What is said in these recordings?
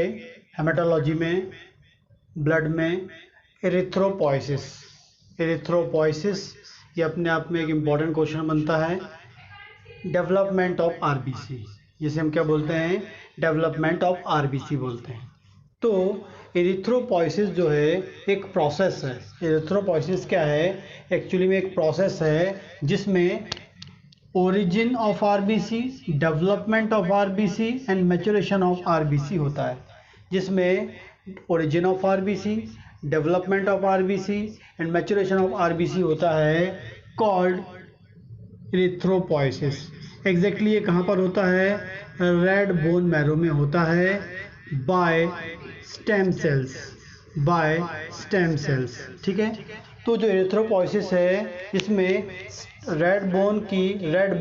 Haematology में, blood में erythropoiesis. Erythropoiesis ये अपने आप में एक इम्पॉर्टेंट क्वेश्चन बनता है। डेवलपमेंट ऑफ आरबीसी, जिसे हम क्या बोलते हैं, डेवलपमेंट ऑफ आरबीसी बोलते हैं। तो एरिथ्रोपोइसिस जो है एक प्रोसेस है। एरिथ्रोपोइसिस क्या है, एक्चुअली में एक प्रोसेस है जिसमें origin of RBC, development of RBC and maturation of RBC होता है। जिसमें origin of RBC, development of RBC and maturation of RBC होता है, कॉल्ड एरिथ्रोपोइसिस। एग्जैक्टली ये कहाँ पर होता है, रेड बोन मैरो में होता है, by stem cells, by stem cells. ठीक है, तो जो एरिथ्रोपोइसिस है इसमें रेड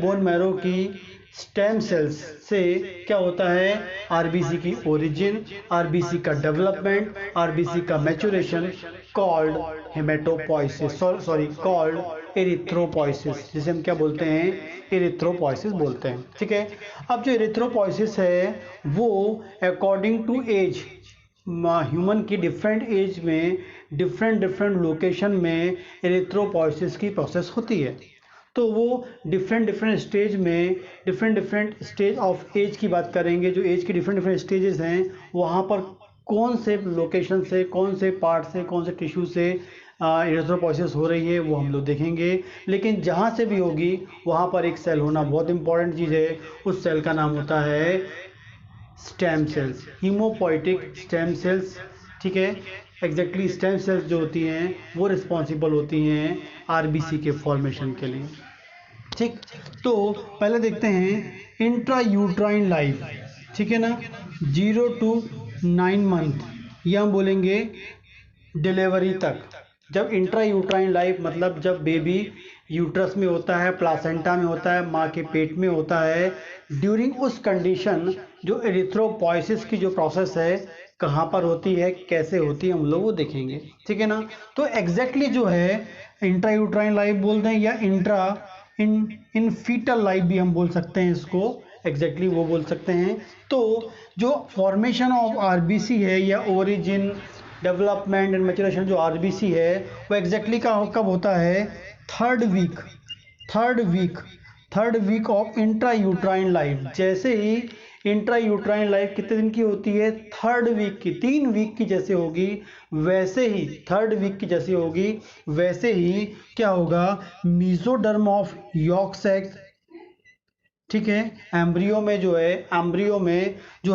बोन मैरो की स्टेम सेल्स से क्या होता है, आरबीसी की ओरिजिन, आरबीसी का डेवलपमेंट, आरबीसी का मैच्योरेशन, कॉल्ड हेमेटोपोइसिस, कॉल्ड एरिथ्रोपोइसिस, जिसे हम क्या बोलते हैं, एरिथ्रोपोइसिस बोलते हैं। ठीक है, अब जो एरिथ्रोपोइसिस है वो अकॉर्डिंग टू एज, ह्यूमन की डिफरेंट एज में डिफरेंट लोकेशन में एरिथ्रोपोइसिस की प्रोसेस होती है। तो वो डिफरेंट स्टेज में, डिफरेंट स्टेज ऑफ एज की बात करेंगे। जो एज की डिफरेंट स्टेजेस हैं वहाँ पर कौन से लोकेशन से, कौन से पार्ट से, कौन से टिश्यू से एरिथ्रोपोइसिस हो रही है वो हम लोग देखेंगे। लेकिन जहाँ से भी होगी वहाँ पर एक सेल होना बहुत इंपॉर्टेंट चीज़ है। उस सेल का नाम होता है stem cells, haemopoietic stem cells. ठीक है, एग्जैक्टली स्टेम सेल्स जो होती हैं वो रिस्पॉन्सिबल होती हैं आरबीसी के फॉर्मेशन के लिए। ठीक, तो पहले देखते हैं इंट्रा यूट्राइन लाइफ। ठीक है ना, 0 to 9 मंथ, या हम बोलेंगे डिलीवरी तक। जब इंट्रा यूट्राइन लाइफ मतलब जब बेबी यूट्रस में होता है, प्लासेंटा में होता है, माँ के पेट में होता है, ड्यूरिंग उस कंडीशन जो एरिथ्रोपोइसिस की जो प्रोसेस है कहाँ पर होती है, कैसे होती है, हम लोग वो देखेंगे। ठीक है ना, तो एग्जैक्टली जो है इंट्रा यूट्राइन लाइफ बोलते हैं, या इंट्रा इन फीटल लाइफ भी हम बोल सकते हैं इसको, एग्जैक्टली वो बोल सकते हैं। तो जो फॉर्मेशन ऑफ आरबीसी है या ओरिजिन, डेवलपमेंट एंड मैच्योरेशन जो आरबीसी है वो एग्जैक्टली कब होता है, third week of intra uterine life. जैसे ही इंट्रा यूट्राइन लाइफ कितने दिन की होती है, थर्ड वीक की, 3 वीक की जैसे होगी वैसे ही, थर्ड वीक की जैसे होगी वैसे ही क्या होगा, मीजोडर्म ऑफ यॉर्क सैक। ठीक है, एम्ब्रियो में जो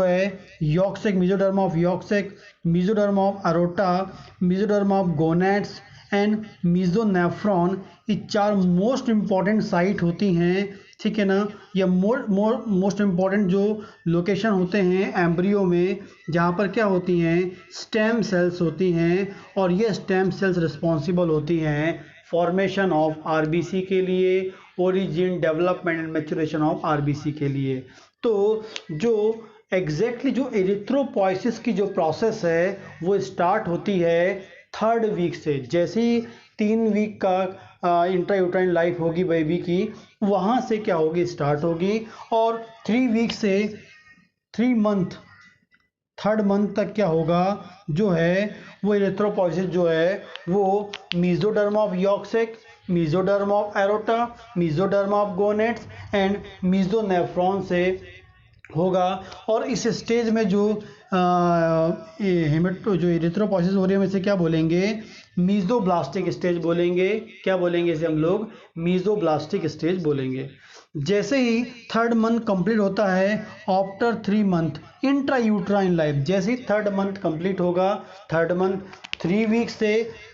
है yolk sac, mesoderm of yolk sac, mesoderm of aorta, mesoderm of gonads and mesonephron, ये 4 मोस्ट इंपॉर्टेंट साइट होती हैं। ठीक है ना, ये मोस्ट इंपॉर्टेंट जो लोकेशन होते हैं एम्ब्रियो में, जहाँ पर क्या होती हैं, स्टेम सेल्स होती हैं, और ये स्टेम सेल्स रिस्पॉन्सिबल होती हैं फॉर्मेशन ऑफ आरबीसी के लिए, origin, development and maturation of RBC के लिए। तो जो एग्जैक्टली जो एरिथ्रोपोइसिस की जो प्रोसेस है वो स्टार्ट होती है थर्ड वीक से। जैसे ही 3 वीक का इंट्रायूट्राइन लाइफ होगी बेबी की, वहाँ से क्या होगी, स्टार्ट होगी, और 3 वीक से 3 मंथ, थर्ड मंथ तक क्या होगा, जो है वो एरिथ्रोपोइसिस जो है वो mesoderm of yolk sac, mesoderm of aorta, mesoderm of gonads and mesonephron से होगा। और इस स्टेज में जो जो एरिथ्रोपोइसिस हो रही है वैसे क्या बोलेंगे, मीजोब्लास्टिक स्टेज बोलेंगे। क्या बोलेंगे इसे हम लोग, मीजोब्लास्टिक स्टेज बोलेंगे। जैसे ही थर्ड मंथ कंप्लीट होता है, after 3 month intra uterine life, जैसे ही थर्ड मंथ कंप्लीट होगा, थर्ड मंथ 3 वीक से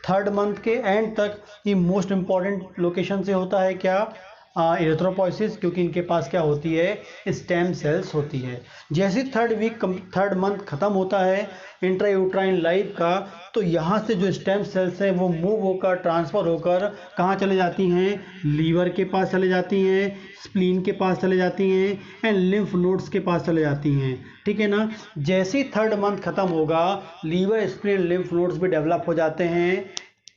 थर्ड मंथ के एंड तक, ये मोस्ट इंपॉर्टेंट लोकेशन से होता है क्या, एरिथ्रोपोइसिस, क्योंकि इनके पास क्या होती है, स्टेम सेल्स होती है। जैसे थर्ड मंथ खत्म होता है इंट्रायूट्राइन लाइफ का, तो यहाँ से जो स्टेम सेल्स हैं वो मूव होकर, ट्रांसफ़र होकर कहाँ चले जाती हैं, लीवर के पास चले जाती हैं, स्प्लीन के पास चले जाती हैं एंड लिम्फ नोड्स के पास चले जाती हैं। ठीक है ना, जैसे ही थर्ड मंथ खत्म होगा लीवर, स्प्लीन, लिम्फ नोड्स भी डेवलप हो जाते हैं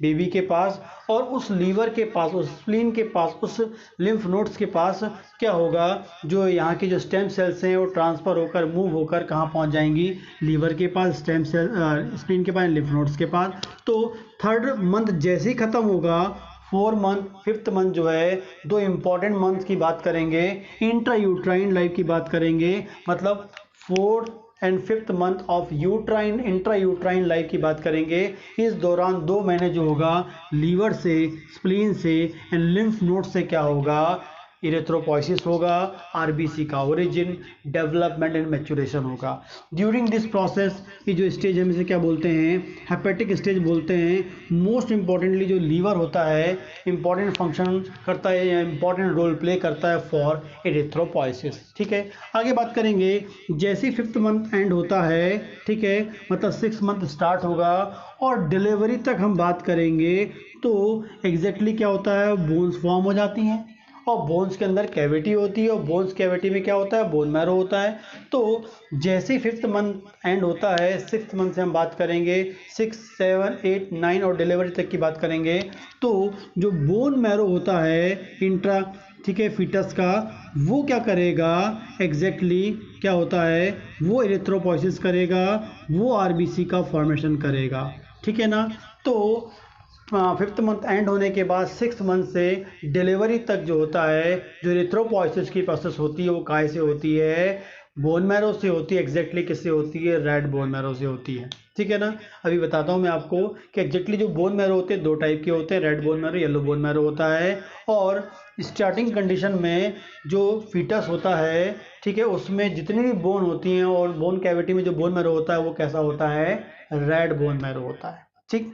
बेबी के पास, और उस लीवर के पास, उस स्प्लीन के पास, उस लिम्फ नोड्स के पास क्या होगा, जो यहाँ की जो स्टेम सेल्स हैं वो ट्रांसफ़र होकर मूव होकर कहाँ पहुँच जाएंगी, लीवर के पास, स्टेम सेल स्प्लीन के पास, लिम्फ नोड्स के पास। तो थर्ड मंथ जैसे ही ख़त्म होगा, 4 मंथ 5th मंथ जो है, दो इम्पॉर्टेंट मंथ की बात करेंगे, इंट्रा यूट्राइन लाइफ की बात करेंगे, मतलब 4th and 5th month of uterine intra uterine life की बात करेंगे। इस दौरान 2 महीने जो होगा, लीवर से, स्प्लीन से एंड लिम्फ नोड से क्या होगा, इरेथ्रोपोइसिस होगा, आरबीसी का ओरिजिन, डेवलपमेंट एंड मैच्योरेशन होगा। ड्यूरिंग दिस प्रोसेस ये जो स्टेज हम इसे क्या बोलते हैं, हेपेटिक स्टेज बोलते हैं। मोस्ट इंपॉर्टेंटली जो लीवर होता है इंपॉर्टेंट फंक्शन करता है या इंपॉर्टेंट रोल प्ले करता है फॉर इरेथ्रोपोइसिस। ठीक है, आगे बात करेंगे। जैसे 5th मंथ एंड होता है, ठीक है, मतलब 6th मंथ स्टार्ट होगा और डिलीवरी तक हम बात करेंगे, तो एग्जैक्टली क्या होता है, बोन्स फॉर्म हो जाती हैं और बोन्स के अंदर कैविटी होती है, और बोन्स कैविटी में क्या होता है, बोन मैरो होता है। तो जैसे 5th मंथ एंड होता है, 6th मंथ से हम बात करेंगे, 6, 7, 8, 9 और डिलीवरी तक की बात करेंगे। तो जो बोन मैरो होता है इंट्रा, ठीक है, फीटस का, वो क्या करेगा, एग्जैक्टली क्या होता है, वो इरेथ्रोपोइसिस करेगा, वो आरबीसी का फॉर्मेशन करेगा। ठीक है ना। तो 5th मंथ एंड होने के बाद 6th मंथ से डिलीवरी तक जो होता है, जो इरेथ्रोपोइसिस की प्रोसेस होती है, वो काय से होती है, बोन मैरो से होती है। एग्जैक्टली किससे होती है, रेड बोन मैरो से होती है। ठीक है ना। अभी बताता हूँ मैं आपको कि एग्जैक्टली जो बोन मैरो होते हैं 2 टाइप के होते हैं, red bone marrow, yellow bone marrow होता है। और स्टार्टिंग कंडीशन में जो फीटस होता है, ठीक है, उसमें जितनी भी बोन होती हैं और बोन कैविटी में जो बोन मैरो होता है वो कैसा होता है, रेड बोन मैरो होता है। ठीक।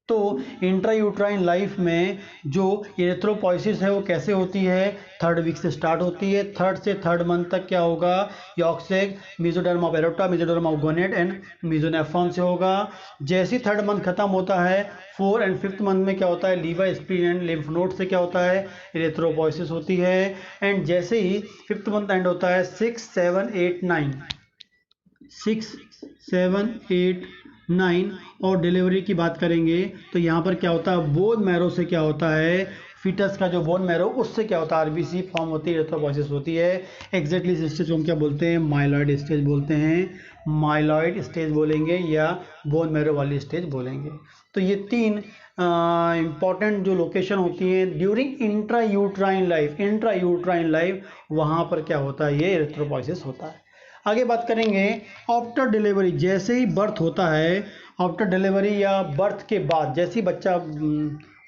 तो इंट्रायूट्राइन लाइफ में जो इरेथ्रोपोइसिस है वो कैसे होती है, 3rd वीक से स्टार्ट होती है। 3rd से 3rd मंथ तक क्या होगा, yolk sac, mesoderm of aorta, mesoderm of gonad and mesonephron से होगा। जैसे ही 3rd मंथ खत्म होता है, 4 एंड 5th मंथ में क्या होता है, liver, spleen and lymph node से क्या होता है, इरेथ्रोपोइसिस होती है। एंड जैसे ही 5th मंथ एंड होता है, 6, 7, 8, 9, 6, 7, 8, 9 और डिलीवरी की बात करेंगे, तो यहाँ पर क्या होता है, बोन मैरो से क्या होता है, फीटस का जो बोन मैरो, उससे क्या होता है, आरबीसी फॉर्म होती है, इरेथ्रोपोइसिस होती है। एग्जैक्टली इस स्टेज को हम क्या बोलते हैं, माइलॉइड स्टेज बोलते हैं। माइलॉइड स्टेज बोलेंगे या बोन मैरो वाली स्टेज बोलेंगे। तो ये 3 इंपॉर्टेंट जो लोकेशन होती हैं during intra uterine life, intra uterine life, वहाँ पर क्या होता है, ये इरेथ्रोपोइसिस होता है। आगे बात करेंगे आफ्टर डिलीवरी। जैसे ही बर्थ होता है, आफ्टर डिलीवरी या बर्थ के बाद, जैसे ही बच्चा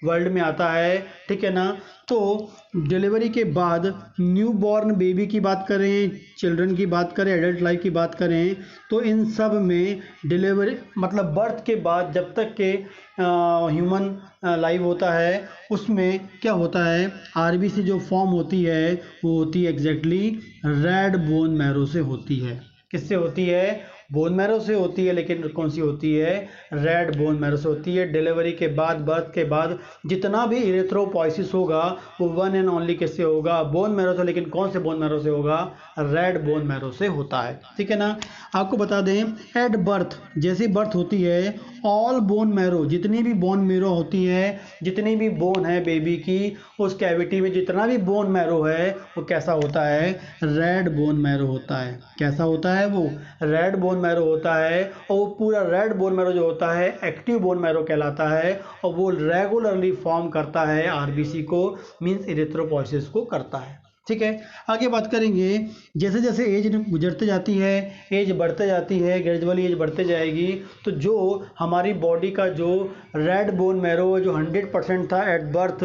वर्ल्ड में आता है, ठीक है ना, तो डिलीवरी के बाद न्यू बॉर्न बेबी की बात करें, चिल्ड्रन की बात करें, एडल्ट लाइफ की बात करें, तो इन सब में डिलीवरी मतलब बर्थ के बाद जब तक के ह्यूमन लाइफ होता है, उसमें क्या होता है, आरबीसी जो फॉर्म होती है वो होती है एग्जैक्टली रेड बोन मैरो से होती है। किससे होती है, बोन मैरो से होती है, लेकिन कौन सी होती है, रेड बोन मैरो से होती है। डिलीवरी के बाद, बर्थ के बाद जितना भी इरेथ्रोपोइसिस होगा वो वन एंड ओनली किससे होगा, बोन मैरो से, लेकिन कौन से बोन मैरो से होगा, रेड बोन मैरो से होता है। ठीक है ना। आपको बता दें, एट बर्थ, जैसी बर्थ होती है, ऑल बोन मैरो, जितनी भी बोन मैरो होती है, जितनी भी बोन है बेबी की, उस कैविटी में जितना भी बोन मैरो है वो कैसा होता है, रेड बोन मैरो होता है। कैसा होता है, वो रेड बोन मैरो होता है। और वो पूरा रेड बोन मैरो जो होता है एक्टिव बोन मैरो कहलाता है, और वो रेगुलरली फॉर्म करता है आरबीसी को, मींस इरेथ्रोपोइसिस को करता है। ठीक है। आगे बात करेंगे, जैसे जैसे एज गुजरते जाती है, एज बढ़ते जाती है, ग्रेजुअली एज बढ़ते जाएगी, तो जो हमारी बॉडी का जो रेड बोन मैरो जो 100% था एट बर्थ,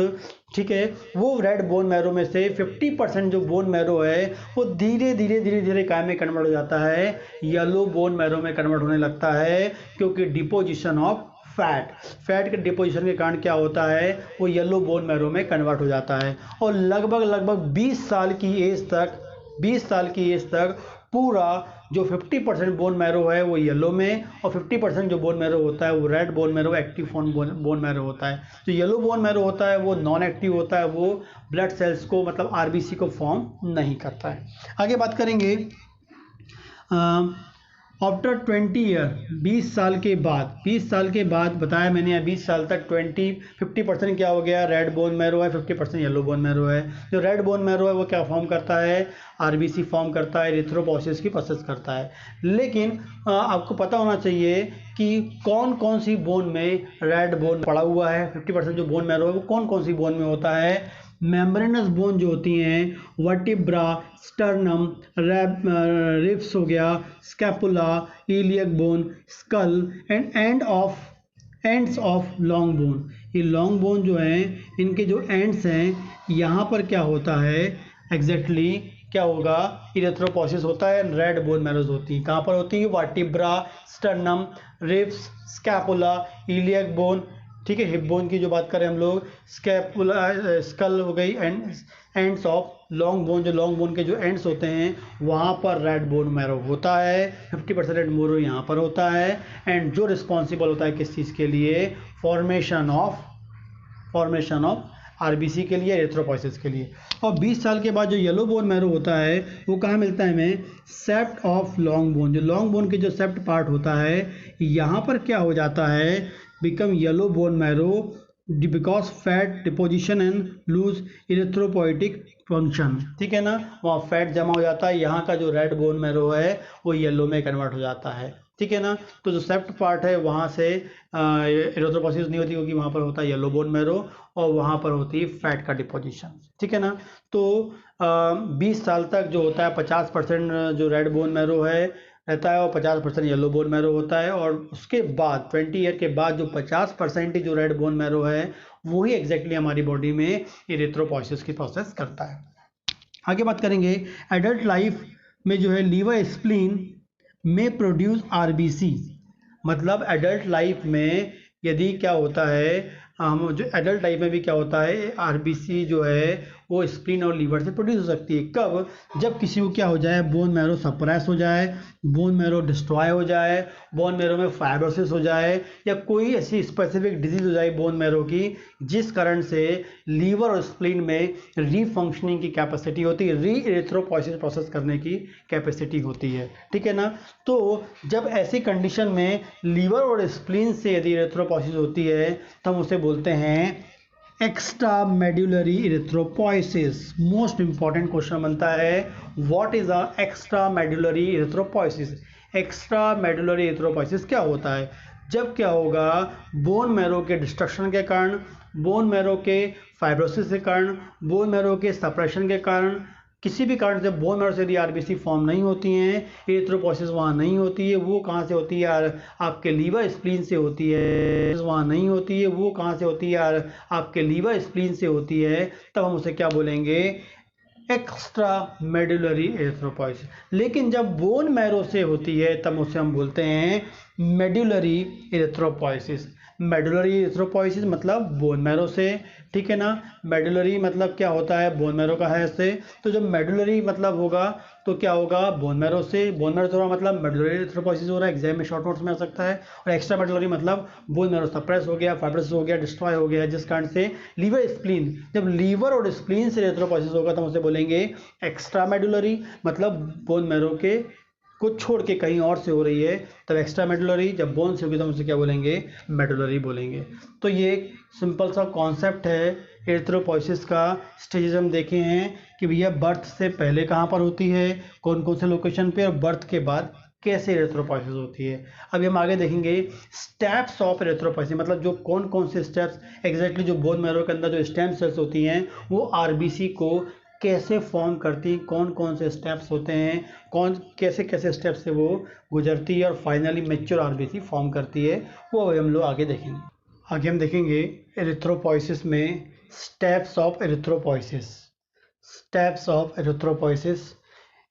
ठीक है, वो रेड बोन मैरो में से 50% जो बोन मैरो है वो धीरे धीरे काय में कन्वर्ट हो जाता है, येलो बोन मैरो में कन्वर्ट होने लगता है, क्योंकि डिपोजिशन ऑफ फैट के डिपोजिशन के कारण क्या होता है, वो येलो बोन मैरो में कन्वर्ट हो जाता है। और लगभग 20 साल की एज तक पूरा जो 50% बोन मैरो है वो येलो में, और 50% जो बोन मैरो होता है वो red bone marrow, active bone marrow होता है। तो येलो बोन मैरो होता है वो नॉन एक्टिव होता है, वो ब्लड सेल्स को मतलब आरबीसी को फॉर्म नहीं करता है। आगे बात करेंगे, आफ्टर 20 ईयर, 20 साल के बाद, 20 साल के बाद बताया मैंने, 20 साल तक 50% क्या हो गया, रेड बोन मैरो है, 50% येलो बोन मैरो है। जो रेड बोन मैरो है वो क्या फॉर्म करता है, आरबीसी फॉर्म करता है, एरिथ्रोपोइसिस की प्रोसेस करता है। लेकिन आपको पता होना चाहिए कि कौन कौन सी बोन में रेड बोन पड़ा हुआ है। 50% जो बोन मैरो है वो कौन कौन सी बोन में होता है। मेम्ब्रेनस बोन जो होती हैं, वर्टिब्रा, स्टर्नम, रिब्स हो गया, scapula, iliac bone, skull and ends of long bone. ये लॉन्ग बोन जो है, इनके जो एंड्स हैं, यहाँ पर क्या होता है एग्जैक्टली क्या होगा, इरेथ्रोपोइसिस होता है, रेड बोन मैरोज होती है। कहाँ पर होती है, vertebra, sternum, ribs, scapula, iliac bone, ठीक है, हिप बोन की जो बात करें हम लोग, स्कैपुला, स्कल हो गई, एंड्स ऑफ लॉन्ग बोन, जो लॉन्ग बोन के जो एंड्स होते हैं वहाँ पर रेड बोन मैरो होता है। 50% रेड मैरो यहाँ पर होता है। एंड जो रिस्पॉन्सिबल होता है किस चीज़ के लिए, फॉर्मेशन ऑफ आरबीसी के लिए, एरिथ्रोपोइसिस के लिए। और 20 साल के बाद जो येलो बोन मैरो होता है वो कहाँ मिलता है हमें, सेप्ट ऑफ लॉन्ग बोन। जो लॉन्ग बोन के जो सेप्ट पार्ट होता है यहाँ पर क्या हो जाता है, become yellow bone marrow because fat deposition and lose erythropoietic function, ठीक है ना, वहाँ फैट जमा हो जाता है, यहाँ का जो रेड बोन मैरो है वो येलो में कन्वर्ट हो जाता है, ठीक है ना। तो जो सेप्ट पार्ट है वहाँ से एरिथ्रोपोइसिस नहीं होती क्योंकि वहाँ पर होता है येलो बोन मैरो और वहाँ पर होती है फैट का डिपोजिशन, ठीक है ना। तो 20 साल तक जो होता है 50% जो रेड बोन मैरो है रहता है और 50% येलो बोन मैरो होता है। और उसके बाद 20 ईयर के बाद जो 50% जो रेड बोन मैरो है वही एग्जैक्टली हमारी बॉडी में इरेथ्रोपोइसिस की प्रोसेस करता है। आगे बात करेंगे, एडल्ट लाइफ में जो है लीवर स्प्लीन में प्रोड्यूस आरबीसी। मतलब एडल्ट लाइफ में यदि क्या होता है, हम जो एडल्ट लाइफ में भी क्या होता है, आरबीसी जो है वो स्प्लीन और लीवर से प्रोड्यूस हो सकती है। कब, जब किसी को क्या हो जाए, बोन मैरो सप्रेस हो जाए, बोन मैरो डिस्ट्रॉय हो जाए, बोन मैरो में फाइब्रोसिस हो जाए, या कोई ऐसी स्पेसिफिक डिजीज हो जाए बोन मैरो की जिस कारण से लीवर और स्प्लीन में रीफंक्शनिंग की कैपेसिटी होती है, री इरेथ्रोपोइसिस प्रोसेस करने की कैपेसिटी होती है, ठीक है ना। तो जब ऐसी कंडीशन में लीवर और स्प्लीन से यदि इरेथ्रोपोइसिस होती है तो हम उसे बोलते हैं extra medullary erythropoiesis. Most important question बनता है, what is a extra medullary erythropoiesis. Extra medullary erythropoiesis क्या होता है, जब क्या होगा, बोन मैरो के डिस्ट्रक्शन के कारण, बोन मैरो के फाइब्रोसिस के कारण, बोन मैरो के सप्रेशन के कारण, किसी भी कारण से बोन मैरो से यदि आरबीसी फॉर्म नहीं होती हैं, इरेथ्रोपोइसिस वहाँ नहीं होती है, वो कहाँ से होती है, आपके लीवर स्प्लीन से होती है। वहाँ नहीं होती है, वो कहाँ से होती है, आपके लीवर स्प्लीन से होती है। तब हम उसे क्या बोलेंगे, एक्स्ट्रा मेडुलरी इरेथ्रोपोइसिस। लेकिन जब बोन मैरो से होती है तब उसे हम बोलते हैं मेडुलरी इरेथ्रोपोइसिस। मेडुलरी इरेथ्रोपोइसिस मतलब बोन मैरो से, ठीक है ना। मेडुलरी मतलब क्या होता है, बोन मैरो का है इससे। तो जब मेडुलरी मतलब होगा तो क्या होगा, बोन मैरो से। बोन मैरो से हो रहा मतलब मेडुलरी इरेथ्रोपोइसिस हो रहा है, एग्जाम में शॉर्ट नोट्स में आ सकता है। और एक्स्ट्रा मेडुलरी मतलब बोन मैरो सप्रेस हो गया, फाइब्रोसिस हो गया, डिस्ट्रॉय हो गया, जिस कारण से लीवर स्प्लीन, जब लीवर और स्प्लीन से इरेथ्रोपोइसिस होगा तो हम उसे बोलेंगे एक्स्ट्रा मेडुलरी। मतलब बोन मैरो के को छोड़ के कहीं और से हो रही है तब एक्स्ट्रा मेडुलरी, जब बोन से होगी तो हम उसे क्या बोलेंगे, मेडुलरी बोलेंगे। तो ये एक सिंपल सा कॉन्सेप्ट है इरेथ्रोपोइसिस का। स्टेजेस हम देखे हैं कि भैया बर्थ से पहले कहाँ पर होती है, कौन कौन से लोकेशन पे, और बर्थ के बाद कैसे इरेथ्रोपोइसिस होती है। अभी हम आगे देखेंगे स्टेप्स ऑफ इरेथ्रोपोइसिस, मतलब जो कौन कौन से स्टेप्स एग्जैक्टली जो बोन मैरो के अंदर जो स्टेम सेल्स होती हैं वो आरबीसी को कैसे फॉर्म करती, कौन कौन से स्टेप्स होते हैं, कौन कैसे कैसे स्टेप्स से वो गुजरती है और फाइनली मैच्योर आरबीसी फॉर्म करती है, वो हम लोग आगे देखेंगे। आगे हम देखेंगे इरेथ्रोपोइसिस में steps of erythropoiesis. Steps of erythropoiesis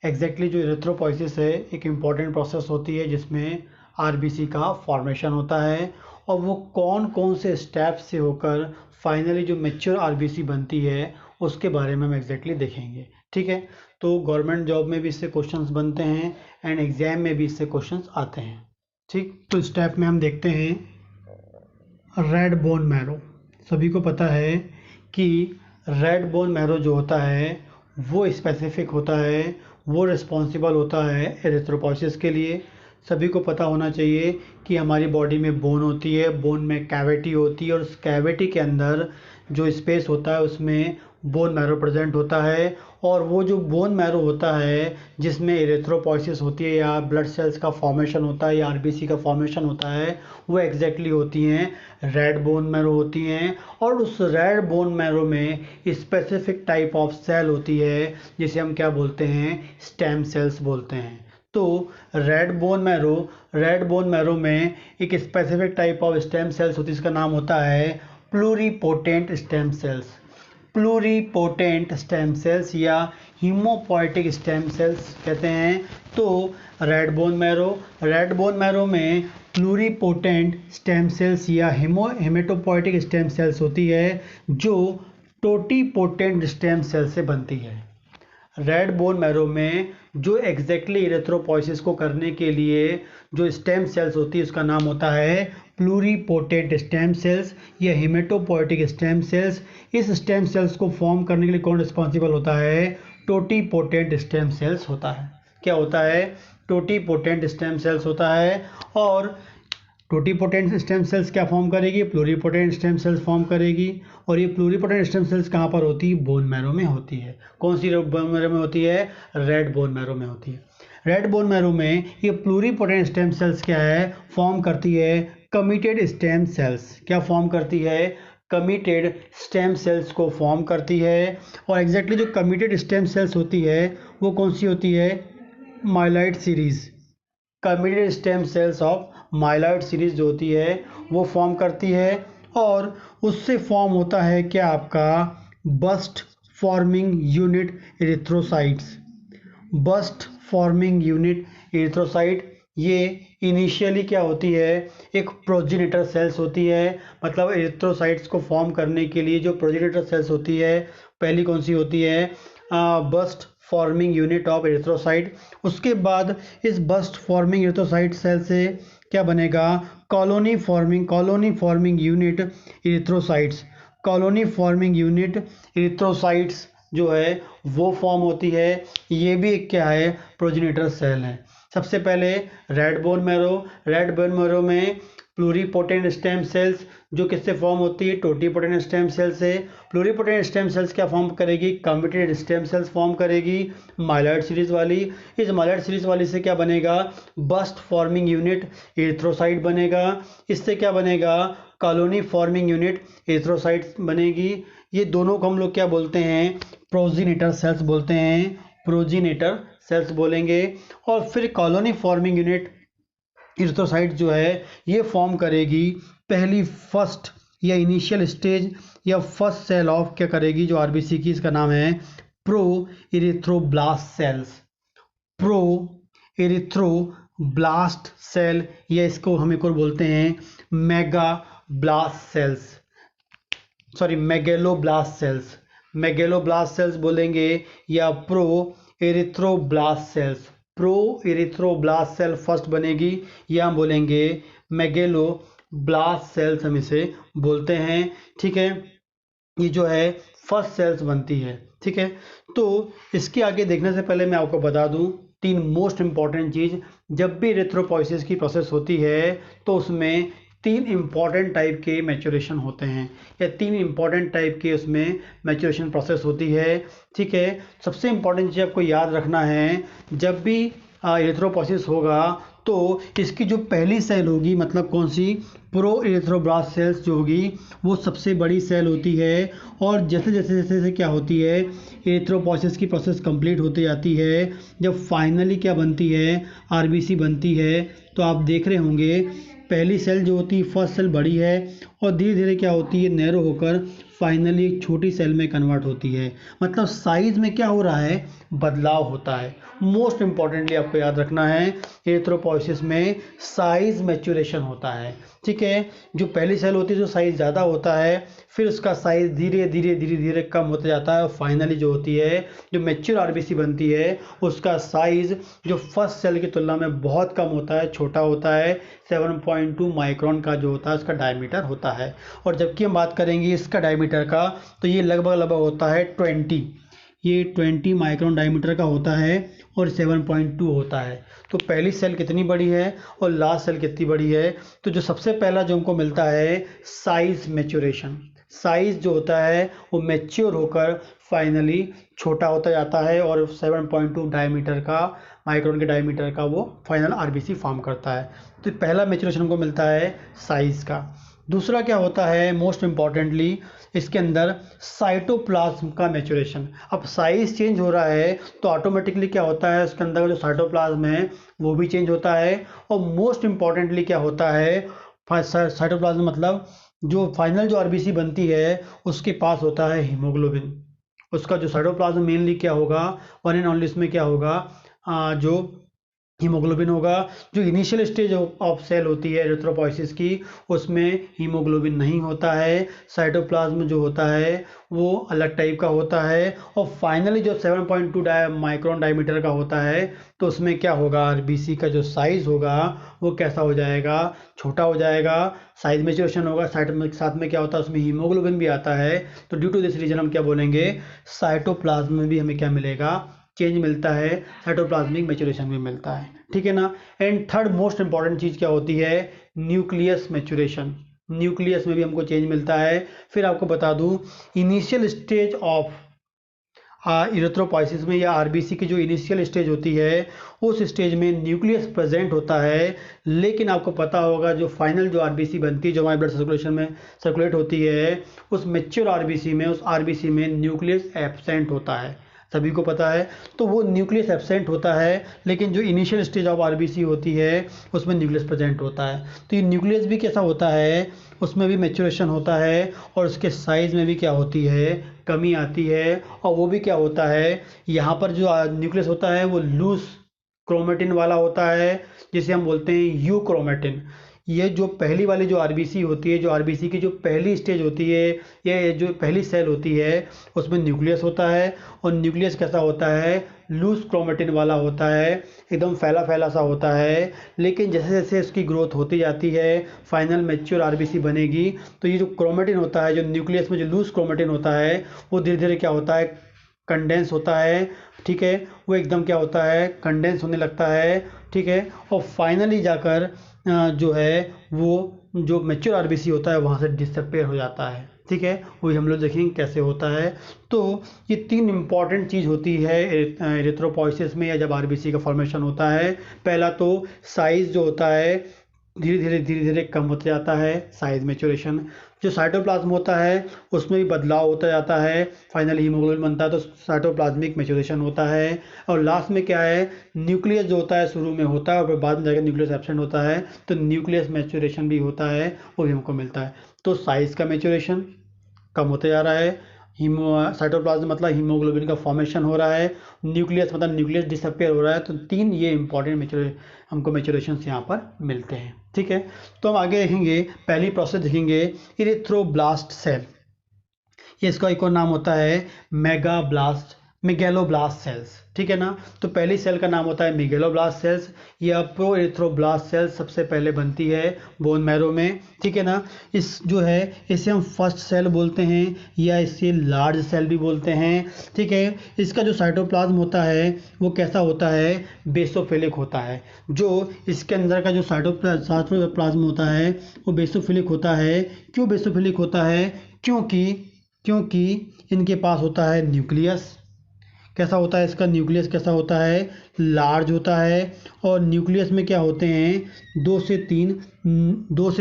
exactly जो इरेथ्रोपोइसिस है एक इम्पॉर्टेंट प्रोसेस होती है जिसमें आरबीसी का फॉर्मेशन होता है और वो कौन कौन से स्टेप्स से होकर फाइनली जो मैच्योर आरबीसी बनती है उसके बारे में हम एग्जैक्टली देखेंगे, ठीक है। तो गवर्नमेंट जॉब में भी इससे क्वेश्चंस बनते हैं एंड एग्जाम में भी इससे क्वेश्चंस आते हैं, ठीक। तो स्टेप में हम देखते हैं रेड बोन मैरो। सभी को पता है कि रेड बोन मैरो जो होता है वो स्पेसिफिक होता है, वो रिस्पॉन्सिबल होता है इरेथ्रोपोइसिस के लिए। सभी को पता होना चाहिए कि हमारी बॉडी में बोन होती है, बोन में कैविटी होती है और उस कैविटी के अंदर जो स्पेस होता है उसमें बोन मैरो प्रेजेंट होता है। और वो जो बोन मैरो होता है जिसमें एरिथ्रोपॉइसिस होती है या ब्लड सेल्स का फॉर्मेशन होता है या आरबीसी का फॉर्मेशन होता है, वो एग्जैक्टली होती हैं रेड बोन मैरो होती हैं। और उस रेड बोन मैरो में स्पेसिफिक टाइप ऑफ सेल होती है जिसे हम क्या बोलते हैं, स्टेम सेल्स बोलते हैं। तो रेड बोन मैरो में एक specific type of stem cells होती है, इसका नाम होता है pluripotent stem cells. Pluripotent stem cells या हीमोपोएटिक स्टेम सेल्स कहते हैं। तो रेड बोन मैरो में प्लूरीपोटेंट स्टेम सेल्स या हेमेटोपोएटिक स्टेम सेल्स होती है जो टोटीपोटेंट स्टेम सेल से बनती है। रेड बोन मैरो में जो एग्जैक्टली इरेथ्रोपॉइसिस को करने के लिए जो स्टेम सेल्स होती है उसका नाम होता है प्लूरीपोटेंट स्टेम सेल्स या हेमेटोपोएटिक स्टेम सेल्स। इस स्टेम सेल्स को फॉर्म करने के लिए कौन रिस्पॉन्सिबल होता है, टोटीपोटेंट स्टेम सेल्स होता है। क्या होता है, टोटीपोटेंट स्टेम सेल्स होता है। और टोटीपोटेंट स्टेम सेल्स क्या फॉर्म करेगी, प्लूरीपोटेंट स्टेम सेल्स फॉर्म करेगी। और ये प्लूरीपोटेंट स्टेम सेल्स कहाँ पर होती है, बोन मैरो में होती है। कौन सी बोन मैरो में होती है, रेड बोन मैरो में होती है। रेड बोन मैरो में ये प्लूरीपोटेंट स्टेम सेल्स क्या है, फॉर्म करती है कमिटेड स्टेम सेल्स। क्या फॉर्म करती है, कमिटेड स्टेम सेल्स को फॉर्म करती है। और एग्जैक्टली जो कमिटेड स्टेम सेल्स होती है वो कौन सी होती है, myeloid series. Committed stem cells of myeloid series जो होती है वो फॉर्म करती है। और उससे फॉर्म होता है क्या, आपका burst forming unit erythrocytes. Burst forming unit erythrocyte ये इनिशियली क्या होती है, एक प्रोजेनिटर सेल्स होती है। मतलब एरिथ्रोसाइट्स को फॉर्म करने के लिए जो प्रोजेनिटर सेल्स होती है, पहली कौन सी होती है, burst forming unit of erythrocyte. उसके बाद इस बस्ट फॉर्मिंग एरिथ्रोसाइट सेल से क्या बनेगा, colony forming unit erythrocytes. Colony forming unit erythrocytes जो है वो फॉर्म होती है। ये भी एक क्या है, प्रोजेनिटर सेल है। सबसे पहले रेड बोन मैरो में प्लूरीपोटेंट स्टेम सेल्स जो किससे फॉर्म होती है, टोटीपोटेंट स्टेम सेल से। प्लूरीपोटेंट स्टेम सेल्स क्या फॉर्म करेगी, कमिटेड स्टेम सेल्स फॉर्म करेगी, माइलॉइड सीरीज वाली। इस माइलॉइड सीरीज वाली से क्या बनेगा, बस्ट फॉर्मिंग यूनिट एरिथ्रोसाइट बनेगा। इससे क्या बनेगा, कॉलोनी फॉर्मिंग यूनिट एरिथ्रोसाइट बनेगी। ये दोनों को हम लोग क्या बोलते हैं, प्रोजेनिटर सेल्स बोलते हैं, प्रोजेनिटर सेल्स बोलेंगे। और फिर कॉलोनी फॉर्मिंग यूनिट एरिथ्रोसाइट जो है ये फॉर्म करेगी पहली फर्स्ट या इनिशियल स्टेज या फर्स्ट सेल ऑफ क्या करेगी, जो आरबीसी की, इसका नाम है pro erythroblast cells. Pro erythroblast cell या इसको हम एक और बोलते हैं megablast cells, sorry megaloblast cells. Megaloblast cells बोलेंगे या pro erythroblast cells. Pro erythroblast cell first बनेगी या हम बोलेंगे मेगेलोब्लास्ट सेल्स, हम इसे बोलते हैं। ठीक है, ये जो है फर्स्ट सेल्स बनती है। ठीक है, तो इसके आगे देखने से पहले मैं आपको बता दूं 3 मोस्ट इंपॉर्टेंट चीज़। जब भी एरिथ्रोपॉइसिस की प्रोसेस होती है तो उसमें 3 इंपॉर्टेंट टाइप के मैच्योरेशन होते हैं या 3 इंपॉर्टेंट टाइप के उसमें मैच्योरेशन प्रोसेस होती है। ठीक है, सबसे इंपॉर्टेंट चीज़ आपको याद रखना है, जब भी एरिथ्रोपॉइसिस होगा तो इसकी जो पहली सेल होगी, मतलब कौन सी, प्रो एरिथ्रोब्लास्ट सेल्स जो होगी वो सबसे बड़ी सेल होती है। और जैसे जैसे जैसे जैसे क्या होती है, एरिथ्रोपॉइसिस की प्रोसेस कंप्लीट होती जाती है, जब फाइनली क्या बनती है, आरबीसी बनती है। तो आप देख रहे होंगे पहली सेल जो होती है, फर्स्ट सेल बड़ी है और धीरे धीरे क्या होती है, नैरो होकर फाइनली एक छोटी सेल में कन्वर्ट होती है। मतलब साइज में क्या हो रहा है, बदलाव होता है। मोस्ट इंपॉर्टेंटली आपको याद रखना है, एरिथ्रोपॉइसिस में साइज मैच्योरेशन होता है। ठीक है, जो पहली सेल होती है जो साइज ज़्यादा होता है, फिर उसका साइज धीरे धीरे कम होता जाता है और फाइनली जो होती है, जो मैच्योर आरबीसी बनती है, उसका साइज जो फर्स्ट सेल की तुलना में बहुत कम होता है, छोटा होता है। 7.2 माइक्रोन का जो होता है उसका डायमीटर होता है। और जबकि हम बात करेंगे इसका डायमीटर का, तो ये लगभग होता है 20, ये 20 माइक्रोन डायमीटर का होता है और 7.2 होता है। तो पहली सेल कितनी बड़ी है और लास्ट सेल कितनी बड़ी है? तो जो सबसे पहला जो हमको मिलता है साइज मैच्योरेशन, साइज जो होता है वो मैच्योर होकर फाइनली छोटा होता जाता है और 7.2 डायमीटर का, माइक्रोन के डायमीटर का वो फाइनल आरबीसी फॉर्म करता है। तो पहला मैच्योरेशन हमको मिलता है साइज का। दूसरा क्या होता है मोस्ट इम्पॉर्टेंटली, इसके अंदर साइटोप्लाज्म का मैच्योरेशन। अब साइज चेंज हो रहा है तो ऑटोमेटिकली क्या होता है उसके अंदर जो साइटोप्लाज्म है वो भी चेंज होता है। और मोस्ट इम्पॉर्टेंटली क्या होता है, साइटोप्लाज्म मतलब जो फाइनल जो आरबीसी बनती है उसके पास होता है हीमोग्लोबिन। उसका जो साइटोप्लाज्म मेनली क्या होगा, वन एंड ओनली इसमें क्या होगा, जो हीमोग्लोबिन होगा। जो इनिशियल स्टेज ऑफ सेल होती है एरिथ्रोपोइसिस की उसमें हीमोग्लोबिन नहीं होता है, साइटोप्लाज्म जो होता है वो अलग टाइप का होता है। और फाइनली जो 7.2 माइक्रोन डायमीटर का होता है तो उसमें क्या होगा, आरबीसी का जो साइज होगा वो कैसा हो जाएगा, छोटा हो जाएगा। साइज मैच्योरेशन होगा, साथ में क्या होता है उसमें हीमोग्लोबिन भी आता है। तो ड्यू टू दिस रीजन हम क्या बोलेंगे, साइटोप्लाज्म में भी हमें क्या मिलेगा, चेंज मिलता है, साइटोप्लाज्मिक मैच्योरेशन भी मिलता है, ठीक है ना। एंड थर्ड मोस्ट इंपॉर्टेंट चीज़ क्या होती है, न्यूक्लियस मैच्योरेशन। न्यूक्लियस में भी हमको चेंज मिलता है। फिर आपको बता दूं इनिशियल स्टेज ऑफ इरिथ्रोपोइसिस में या आरबीसी की जो इनिशियल स्टेज होती है उस स्टेज में न्यूक्लियस प्रेजेंट होता है। लेकिन आपको पता होगा जो फाइनल जो आरबीसी बनती है, जो हमारे ब्लड सर्कुलेशन में सर्कुलेट होती है, उस मैच्योर आरबीसी में, उस आरबीसी में न्यूक्लियस एब्सेंट होता है, सभी को पता है। तो वो न्यूक्लियस एब्सेंट होता है, लेकिन जो इनिशियल स्टेज ऑफ आरबीसी होती है उसमें न्यूक्लियस प्रेजेंट होता है। तो ये न्यूक्लियस भी कैसा होता है, उसमें भी मैच्योरेशन होता है और उसके साइज में भी क्या होती है, कमी आती है। और वो भी क्या होता है, यहाँ पर जो न्यूक्लियस होता है वो लूज क्रोमेटिन वाला होता है, जिसे हम बोलते हैं यू क्रोमेटिन। ये जो पहली वाली जो आरबीसी होती है, जो आरबीसी की जो पहली स्टेज होती है, ये जो पहली सेल होती है उसमें न्यूक्लियस होता है। और न्यूक्लियस कैसा होता है, लूज क्रोमेटिन वाला होता है, एकदम फैला फैला सा होता है। लेकिन जैसे जैसे इसकी ग्रोथ होती जाती है, फाइनल मैच्योर आरबीसी बनेगी, तो ये जो क्रोमेटिन होता है, जो न्यूक्लियस में जो लूज क्रोमेटिन होता है वो धीरे धीरे क्या होता है, कंडेंस होता है, ठीक है। वो एकदम क्या होता है, कंडेंस होने लगता है, ठीक है। और फाइनली जाकर जो है वो जो मैच्योर आरबीसी होता है वहाँ से डिसअपेयर हो जाता है, ठीक है। वही हम लोग देखेंगे कैसे होता है। तो ये तीन इंपॉर्टेंट चीज़ होती है एरिथ्रोपोइसिस में या जब आरबीसी का फॉर्मेशन होता है। पहला तो साइज जो होता है धीरे धीरे कम होता जाता है, साइज मैच्योरेशन। जो साइटोप्लाज्म होता है उसमें भी बदलाव होता जाता है, फाइनली हीमोग्लोबिन बनता है तो साइटोप्लाज्मिक मैच्योरेशन होता है। और लास्ट में क्या है, न्यूक्लियस जो होता है शुरू में होता है और फिर बाद में जाकर न्यूक्लियस एब्सेंट होता है, तो न्यूक्लियस मैच्योरेशन भी होता है, वो भी हमको मिलता है। तो साइज का मैच्योरेशन कम होते जा रहा है, साइटोप्लाज्म मतलब हीमोग्लोबिन का फॉर्मेशन हो रहा है, न्यूक्लियस मतलब न्यूक्लियस डिसअपेयर हो रहा है। तो तीन ये इंपॉर्टेंट हमको मैच्योरेशन यहाँ पर मिलते हैं, ठीक है। तो हम आगे देखेंगे, पहली प्रोसेस देखेंगे इरिथ्रोब्लास्ट सेल। ये इसका एक और नाम होता है मेगैलोब्लास्ट सेल्स, ठीक है ना। तो पहली सेल का नाम होता है मेगैलोब्लास्ट सेल्स। यह प्रो एरिथ्रोब्लास्ट सेल सबसे पहले बनती है बोन मैरो में, ठीक है ना। इस जो है इसे हम फर्स्ट सेल बोलते हैं या इसे लार्ज सेल भी बोलते हैं, ठीक है। इसका जो साइटोप्लाज्म होता है वो कैसा होता है, बेसोफिलिक होता है। जो इसके अंदर का जो साइटोप्लाज्म होता है वो बेसोफिलिक होता है। क्यों बेसोफिलिक होता है, क्योंकि इनके पास होता है न्यूक्लियस। कैसा होता है इसका न्यूक्लियस, कैसा होता है, लार्ज होता है। और न्यूक्लियस में क्या होते हैं, दो से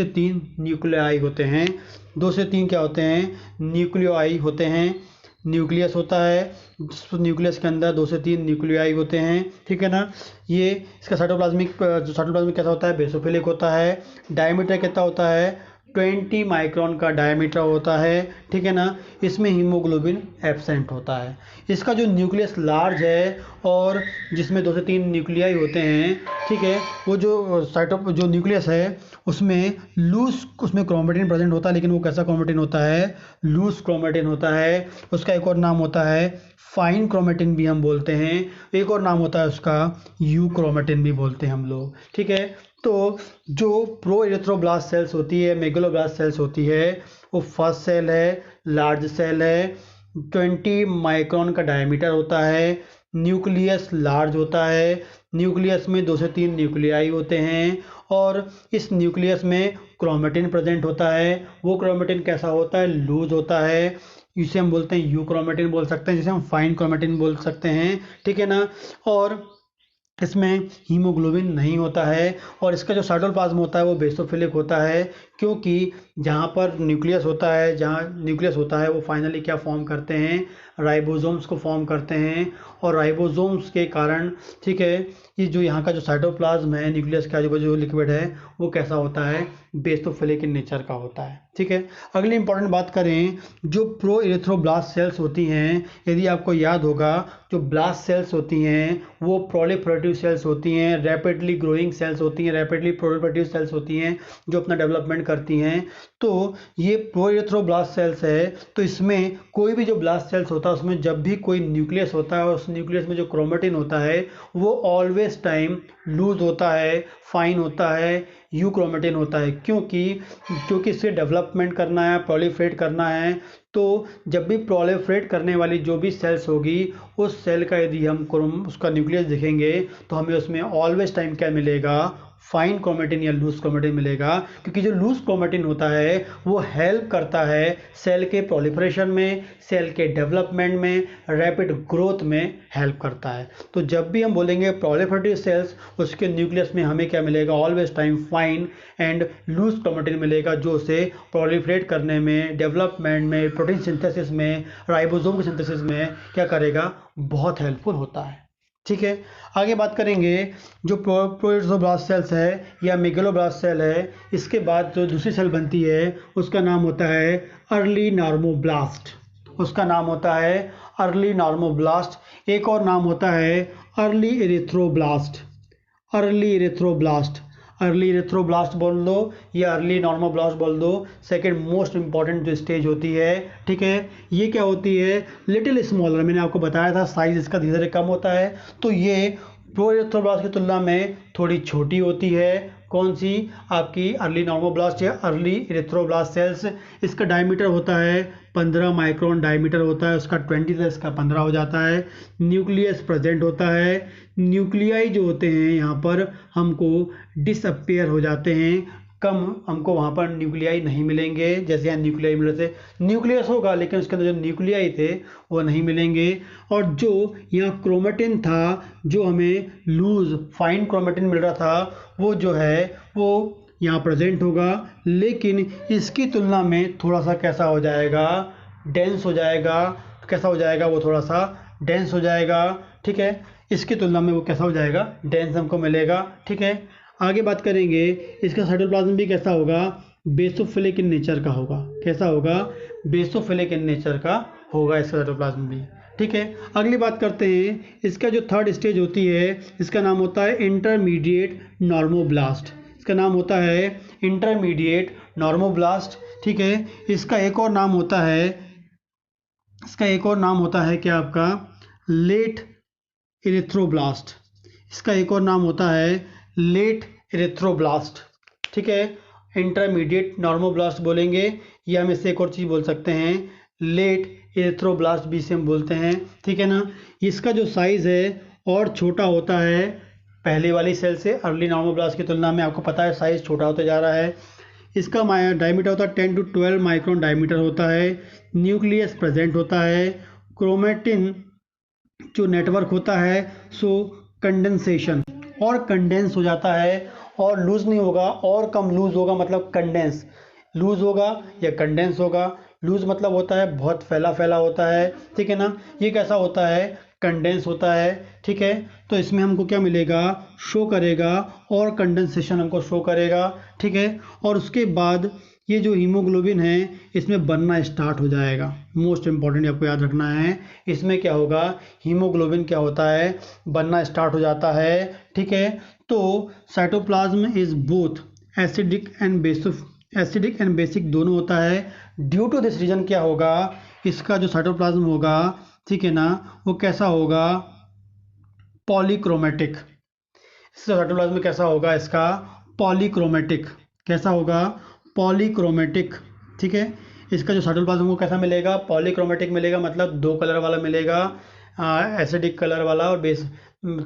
तीन न्यूक्लियाई होते हैं। दो से तीन क्या होते हैं, न्यूक्लियाई होते हैं। न्यूक्लियस होता है, न्यूक्लियस के अंदर दो से तीन न्यूक्लियाई होते हैं, ठीक है ना। ये इसका साइटोप्लाज्मिक कैसा होता है, बेसोफिलिक होता है। डायमीटर कितना होता है, 20 माइक्रोन का डायमीटर होता है, ठीक है ना। इसमें हीमोग्लोबिन एब्सेंट होता है। इसका जो न्यूक्लियस लार्ज है और जिसमें दो से तीन न्यूक्लियाई होते हैं, ठीक है, वो जो न्यूक्लियस है उसमें क्रोमेटिन प्रेजेंट होता है। लेकिन वो कैसा क्रोमेटिन होता है, लूज क्रोमेटिन होता है। उसका एक और नाम होता है फाइन क्रोमेटिन भी हम बोलते हैं। एक और नाम होता है उसका यू क्रोमेटिन भी बोलते हैं हम लोग, ठीक है। तो जो प्रो एरिथ्रोब्लास्ट सेल्स होती है, मेगलोब्लास्ट सेल्स होती है, वो फर्स्ट सेल है, लार्ज सेल है, 20 माइक्रोन का डायमीटर होता है। न्यूक्लियस लार्ज होता है, न्यूक्लियस में 2 से 3 न्यूक्लियाई होते हैं और इस न्यूक्लियस में क्रोमेटिन प्रेजेंट होता है। वो क्रोमेटिन कैसा होता है? लूज होता है। इसे हम बोलते हैं यू क्रोमेटिन बोल सकते हैं, जिसे हम फाइन क्रोमेटिन बोल सकते हैं, ठीक है ना। और इसमें हीमोग्लोबिन नहीं होता है और इसका जो साइटोप्लाज्म होता है वो बेसोफिलिक होता है, क्योंकि जहाँ पर न्यूक्लियस होता है, जहाँ न्यूक्लियस होता है वो फाइनली क्या फॉर्म करते हैं? राइबोसोम्स को फॉर्म करते हैं और राइबोसोम्स के कारण, ठीक है, ये जो यहाँ का जो साइटोप्लाज्म है, न्यूक्लियस के आजू बाजू जो लिक्विड है वो कैसा होता है? बेसोफिलिक इन नेचर का होता है, ठीक है। अगली इंपॉर्टेंट बात करें, जो प्रो इरेथ्रोब्लास्ट सेल्स होती हैं, यदि आपको याद होगा, जो ब्लास्ट सेल्स होती हैं वो प्रोलिफरेटिव सेल्स होती हैं, रैपिडली ग्रोइंग सेल्स होती हैं, रैपिडली प्रोलिफरेटिव सेल्स होती हैं जो अपना डेवलपमेंट करती हैं। तो ये प्रोइरेथ्रोब्लास्ट सेल्स है, तो इसमें कोई भी जो ब्लास्ट सेल्स होता है उसमें जब भी कोई न्यूक्लियस होता है और उस न्यूक्लियस में जो क्रोमेटिन होता है वो ऑलवेज टाइम लूज होता है, फाइन होता है, यू क्रोमेटिन होता है, क्योंकि इसे डेवलपमेंट करना है, प्रोलिफरेट करना है। तो जब भी प्रोलिफरेट करने वाली जो भी सेल्स होगी उस सेल का यदि हम उसका न्यूक्लियस देखेंगे तो हमें उसमें ऑलवेज टाइम क्या मिलेगा? फाइन क्रोमेटिन या लूज क्रोमेटिन मिलेगा, क्योंकि जो लूज क्रोमेटिन होता है वो हेल्प करता है सेल के प्रोलिफरेशन में, सेल के डेवलपमेंट में, रैपिड ग्रोथ में हेल्प करता है। तो जब भी हम बोलेंगे प्रोलिफरेटिव सेल्स, उसके न्यूक्लियस में हमें क्या मिलेगा? Always time fine and loose chromatin मिलेगा, जो उसे प्रोलिफरेट करने में, डेवलपमेंट में, प्रोटीन सिंथेसिस में, राइबोसोम के सिंथेसिस में क्या करेगा? बहुत हेल्पफुल होता है, ठीक है। आगे बात करेंगे, जो प्रोइरेथ्रोब्लास्ट सेल्स है या मेगलोब्लास्ट सेल है, इसके बाद जो दूसरी सेल बनती है उसका नाम होता है अर्ली नॉर्मोब्लास्ट। उसका नाम होता है अर्ली नॉर्मोब्लास्ट। एक और नाम होता है अर्ली इरेथ्रोब्लास्ट। अर्ली इरेथ्रोब्लास्ट, अर्ली इरेथ्रोब्लास्ट बोल दो या अर्ली नॉर्मोब्लास्ट बोल दो, सेकेंड मोस्ट इंपॉर्टेंट जो स्टेज होती है, ठीक है। ये क्या होती है? लिटिल स्मॉलर, मैंने आपको बताया था साइज इसका धीरे धीरे कम होता है, तो ये प्रोइरेथ्रोब्लास्ट की तुलना में थोड़ी छोटी होती है। कौन सी? आपकी अर्ली नॉर्मोब्लास्ट या अर्ली इरेथ्रोब्लास्ट सेल्स। इसका डायमीटर होता है 15 माइक्रोन डायमीटर होता है, उसका 20 था, इसका 15 हो जाता है। न्यूक्लियस प्रेजेंट होता है, न्यूक्लियाई जो होते हैं यहाँ पर हमको डिसअपियर हो जाते हैं, कम हमको वहाँ पर न्यूक्लियाई नहीं मिलेंगे। जैसे यहाँ न्यूक्लियाई मिल रहे थे, न्यूक्लियस होगा लेकिन उसके अंदर जो न्यूक्लियाई थे वो नहीं मिलेंगे। और जो यहाँ क्रोमेटिन था, जो हमें लूज फाइन क्रोमेटिन मिल रहा था, वो जो है वो यहाँ प्रेजेंट होगा, लेकिन इसकी तुलना में थोड़ा सा कैसा हो जाएगा? डेंस हो जाएगा। कैसा हो जाएगा? वो थोड़ा सा डेंस हो जाएगा, ठीक है। इसकी तुलना में वो कैसा हो जाएगा? डेंस हमको मिलेगा, ठीक है। आगे बात करेंगे, इसका साइटोप्लाज्म भी कैसा होगा? बेसोफिलिक इन नेचर का होगा। कैसा होगा? बेसोफिलिक इन नेचर का होगा इसका साइटोप्लाज्म भी, ठीक है। अगली बात करते हैं, इसका जो थर्ड स्टेज होती है इसका नाम होता है इंटरमीडिएट नॉर्मोब्लास्ट। इसका नाम होता है इंटरमीडिएट नॉर्मोब्लास्ट, ठीक है। इसका एक और नाम होता है क्या आपका? लेट इरेथ्रोब्लास्ट। इसका एक और नाम होता है लेट इरेथ्रोब्लास्ट, ठीक है। इंटरमीडिएट नॉर्मोब्लास्ट बोलेंगे, या हम इससे एक और चीज़ बोल सकते हैं, लेट इरेथ्रोब्लास्ट भी से हम बोलते हैं, ठीक है ना। इसका जो साइज़ है और छोटा होता है पहले वाली सेल से, अर्ली नॉर्मोब्लास्ट की तुलना में। आपको पता है साइज़ छोटा होता जा रहा है। इसका डायमीटर होता है 10 to 12 माइक्रोन डायमीटर होता है। न्यूक्लियस प्रेजेंट होता है। क्रोमेटिन जो नेटवर्क होता है सो कंडेंसेशन, और कंडेंस हो जाता है, और लूज नहीं होगा, और कम लूज होगा, मतलब कंडेंस। लूज होगा या कंडेंस होगा। लूज मतलब होता है बहुत फैला फैला होता है, ठीक है ना। ये कैसा होता है? कंडेंस होता है, ठीक है। तो इसमें हमको क्या मिलेगा? शो करेगा, और कंडेंसेशन हमको शो करेगा, ठीक है। और उसके बाद ये जो हीमोग्लोबिन है इसमें बनना स्टार्ट हो जाएगा। मोस्ट इंपॉर्टेंट आपको याद रखना है, इसमें क्या होगा? हीमोग्लोबिन क्या होता है? बनना स्टार्ट हो जाता है, ठीक है। तो cytoplasm is both acidic and basic दोनों होता है। ड्यू टू दिस रीजन क्या होगा? इसका जो साइटोप्लाज्म होगा, ठीक है ना, वो कैसा होगा? पॉलीक्रोमेटिक। साइटोप्लाज्म कैसा होगा इसका? पॉलीक्रोमेटिक। कैसा होगा? पॉलीक्रोमेटिक, ठीक है। इसका जो साइटोप्लाज्म को कैसा मिलेगा, पॉलीक्रोमेटिक मिलेगा, मतलब 2 कलर वाला मिलेगा, एसिडिक कलर वाला और बेस,